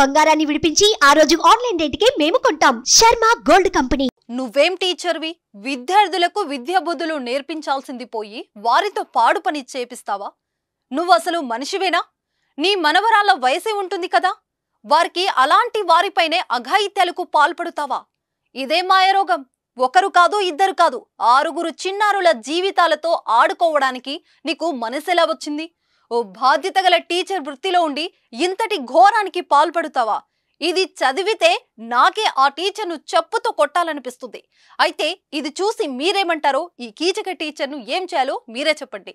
బంగారాన్ని విడిపించి ఆ రోజు ఆన్లైన్ రేటుకే మేము కొంటాం. Sharma gold company. నువ్వేం టీచర్వి? విద్యార్థులకు విద్యా బుద్ధులు నేర్పించాల్సింది పోయి వారితో పాడు పని చేపిస్తావా? నువ్వు అసలు మనిషివేనా? నీ మనవరాల వయసే ఉంటుంది కదా, వారికి అలాంటి వారిపైనే అఘాయిత్యాలకు పాల్పడుతావా? ఇదే మాయరోగం. ఒకరు కాదు, ఇద్దరు కాదు, 6 చిన్నారుల జీవితాలతో ఆడుకోవడానికి నీకు మనసెలా వచ్చింది? ఓ బాధ్యత గల టీచర్ వృత్తిలో ఉండి ఇంతటి ఘోరానికి పాల్పడుతావా? ఇది చదివితే నాకే ఆ టీచర్ను చెప్పుతో కొట్టాలనిపిస్తుంది. అయితే ఇది చూసి మీరేమంటారో, ఈ కీచక టీచర్ను ఏం చేయాలో మీరే చెప్పండి.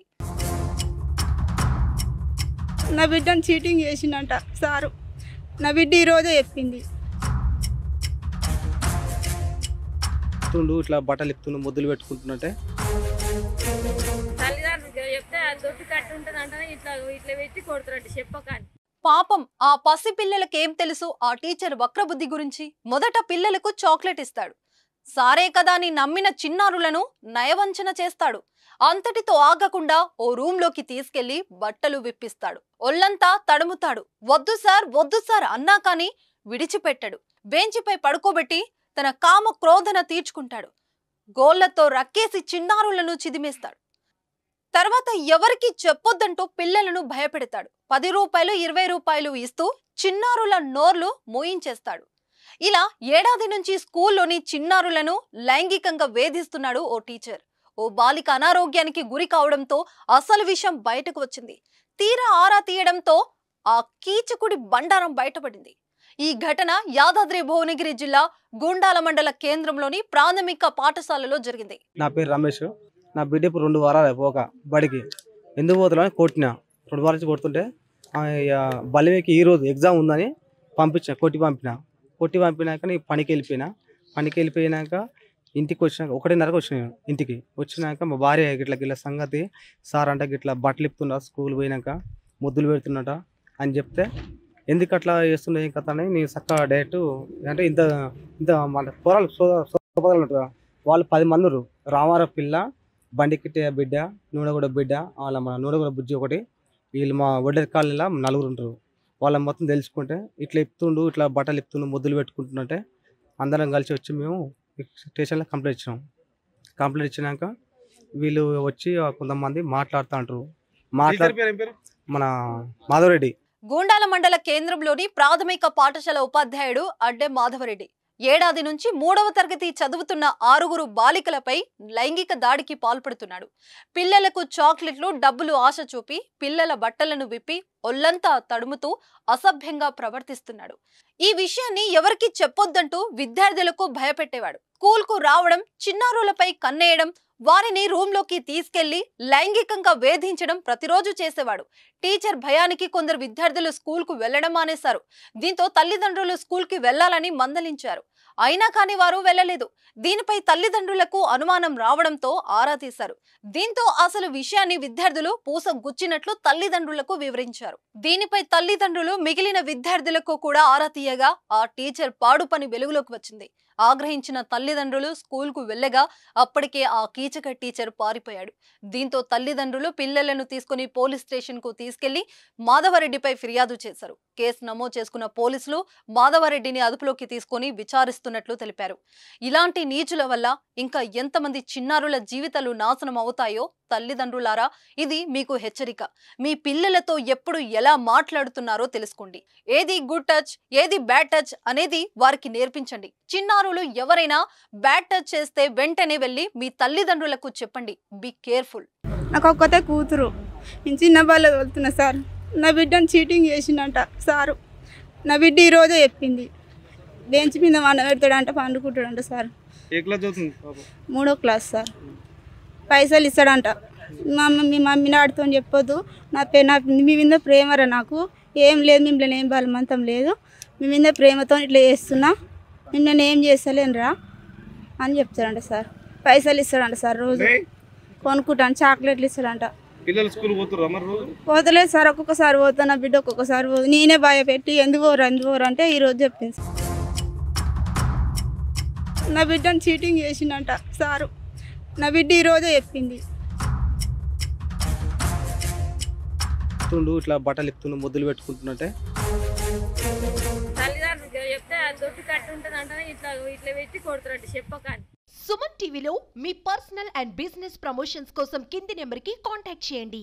నా బిడ్డను చీటింగ్ చేసిందంట సారు. నా బిడ్డ ఈరోజే చెప్పింది. ఇట్లా బట్టలు ఇప్పుతుండు, ముద్దులు పెట్టుకుంటున్నట్టే పాపం ఆ పసి పిల్లలకేం తెలుసు ఆ టీచర్ వక్రబుద్ధి గురించి? మొదట పిల్లలకు చాక్లెట్ ఇస్తాడు. సారే కదా అని నమ్మిన చిన్నారులను నయవంచన చేస్తాడు. అంతటితో ఆగకుండా ఓ రూంలోకి తీసుకెళ్లి బట్టలు విప్పిస్తాడు. ఒళ్ళంతా తడుముతాడు. వద్దు సార్ అన్నా కానీ విడిచిపెట్టడు. బెంచిపై పడుకోబెట్టి తన కామ క్రోధన తీర్చుకుంటాడు. గోళ్లతో రక్కేసి చిన్నారులను చిదిమేస్తాడు. తర్వాత ఎవరికి చెప్పొద్దంటూ పిల్లలను భయపెడతాడు. 10 రూపాయలు 20 రూపాయలు ఇస్తూ చిన్నారుల నోర్లు మోయించేస్తాడు. ఇలా ఏడాది నుంచి స్కూల్లోని చిన్నారులను లైంగికంగా వేధిస్తున్నాడు ఓ టీచర్. ఓ బాలిక అనారోగ్యానికి గురి కావడంతో అసలు విషయం బయటకు వచ్చింది. తీరా ఆరా తీయడంతో ఆ కీచకుడి బండారం బయటపడింది. ఈ ఘటన యాదాద్రి భువనగిరి జిల్లా గుండాల మండల కేంద్రంలోని ప్రాథమిక పాఠశాలలో జరిగింది. నా పేరు రమేష్. నా బిడ్డ ఇప్పుడు 2 వారాలు పోక బడికి ఎందుకు పోతున్నా కొట్టిన. 2 వారాల నుంచి కొడుతుంటే బలివేకి ఈరోజు ఎగ్జామ్ ఉందని కొట్టి పంపినాక నేను పనికి వెళ్ళిపోయినాక ఇంటికి వచ్చినాక 1:30కి వచ్చినాను. ఇంటికి వచ్చినాక మా భార్య గిట్ల సంగతి సార్ అంటే గిట్లా బట్టలు ఇప్పుతున్నా, స్కూల్ పోయినాక ముద్దులు పెడుతున్నట అని చెప్తే ఎందుకు అట్లా చేస్తుండే ఏం కథ అని నేను చక్కగా డైరెక్ట్ అంటే ఇంత మన పొరాలు సోపదాలు వాళ్ళు 10 మంది ఉన్నారు. రామారావు పిల్ల, బండికిట్టే బిడ్డ, నూనెగూడ బిడ్డ, వాళ్ళ మన నూనెగూడ బుజ్జి ఒకటి, వీళ్ళు మా ఒడ్డరి కాలనీలో 4 ఉంటారు. వాళ్ళ మొత్తం తెలుసుకుంటే ఇట్లా ఇట్లా బట్టలు ఇప్పుతుండు, ముద్దులు పెట్టుకుంటుంటే అందరం కలిసి వచ్చి మేము స్టేషన్లో కంప్లైంట్ ఇచ్చినాక వీళ్ళు వచ్చి కొంతమంది మాట్లాడుతూ మన మాధవరెడ్డి. గూండాల మండల కేంద్రంలోని ప్రాథమిక పాఠశాల ఉపాధ్యాయుడు అడ్డే మాధవరెడ్డి ఏడాది నుంచి 3వ తరగతి చదువుతున్న 6 బాలికలపై లైంగిక దాడికి పాల్పడుతున్నాడు. పిల్లలకు చాక్లెట్లు, డబ్బులు ఆశ చూపి పిల్లల బట్టలను విప్పి ఒళ్లంతా తడుముతూ అసభ్యంగా ప్రవర్తిస్తున్నాడు. ఈ విషయాన్ని ఎవరికి చెప్పొద్దంటూ విద్యార్థులకు భయపెట్టేవాడు. స్కూల్కు రావడం, చిన్నారులపై కన్నేయడం, వారిని రూంలోకి తీసుకెళ్లి లైంగికంగా వేధించడం ప్రతిరోజు చేసేవాడు. టీచర్ భయానికి కొందరు విద్యార్థులు స్కూల్కు వెళ్లడం మానేశారు. దీంతో తల్లిదండ్రులు స్కూల్కి వెళ్లాలని మందలించారు. అయినా కానీ వారు వెళ్లలేదు. దీనిపై తల్లిదండ్రులకు అనుమానం రావడంతో ఆరా తీశారు. దీంతో అసలు విషయాన్ని విద్యార్థులు పూస గుచ్చినట్లు తల్లిదండ్రులకు వివరించారు. దీనిపై తల్లిదండ్రులు మిగిలిన విద్యార్థులకు కూడా ఆరా తీయగా ఆ టీచర్ పాడు పని వెలుగులోకి వచ్చింది. ఆగ్రహించిన తల్లిదండ్రులు స్కూల్కు వెళ్లగా అప్పటికే ఆ కీచక టీచర్ పారిపోయాడు. దీంతో తల్లిదండ్రులు పిల్లలను తీసుకుని పోలీస్ స్టేషన్ కు తీసుకెళ్లి మాధవరెడ్డిపై ఫిర్యాదు చేశారు. కేసు నమోదు చేసుకున్న పోలీసులు మాధవరెడ్డిని అదుపులోకి తీసుకుని విచారిస్తున్నట్లు తెలిపారు. ఇలాంటి నీచుల వల్ల ఇంకా ఎంతమంది చిన్నారుల జీవితాలు నాశనం అవుతాయో తల్లిదండ్రులారా, ఇది మీకు హెచ్చరిక. మీ పిల్లలతో ఎప్పుడు ఎలా మాట్లాడుతున్నారో తెలుసుకోండి. ఏది గుడ్ టచ్, ఏది బ్యాడ్ టచ్ అనేది వారికి నేర్పించండి. చిన్నారులు ఎవరైనా బ్యాడ్ టచ్ చేస్తే వెంటనే వెళ్ళి మీ తల్లిదండ్రులకు చెప్పండి. Be careful. నాకు ఒక్కతే కూతురు. నేను చిన్న బాల్లో వెళ్తున్నా సార్. నా బిడ్డను చీటింగ్ చేసిందంట సారు. నా బిడ్డ ఈరోజే చెప్పింది. బెంచ్ మీద పెడతాడంట, పండుకుంటాడంట సార్. 3వ క్లాస్ సార్. పైసలు ఇస్తాడంట. మీ మమ్మీని ఆడుతో చెప్పొద్దు, మీ మీద ప్రేమరా, నాకు ఏం లేదు, మిమ్మల్ని ఏం బలవంతం లేదు, మీ మీద ప్రేమతో ఇట్లా చేస్తున్నా, మిమ్మల్ని ఏం చేస్తలేనురా అని చెప్తాడంట సార్. పైసలు ఇస్తాడంట సార్. రోజు కొనుక్కుంటాను, చాక్లెట్లు ఇస్తాడంట. పోతలేదు సార్. ఒక్కొక్కసారి పోతా, నా బిడ్డ ఒక్కొక్కసారి పోదు. నేనే భయపెట్టి ఎందుకు పోరు అంటే ఈరోజు చెప్పింది. నా బిడ్డను చీటింగ్ చేసిందంట సారు. నా బిడ్డ ఈరోజే చెప్పింది. ఇట్లా బట్టలు ఇప్పుతుండు, ముద్దులు పెట్టుకుంటున్నట్టే దొడ్డు కట్టు ఉంటుంది అంటే ఇట్లా ఇట్లా పెట్టి కొడుతున్నట్టు చెప్పకాని. సుమన్ టీవీలో మీ పర్సనల్ అండ్ బిజినెస్ ప్రమోషన్స్ కోసం కింది నెంబర్కి కాంటాక్ట్ చేయండి.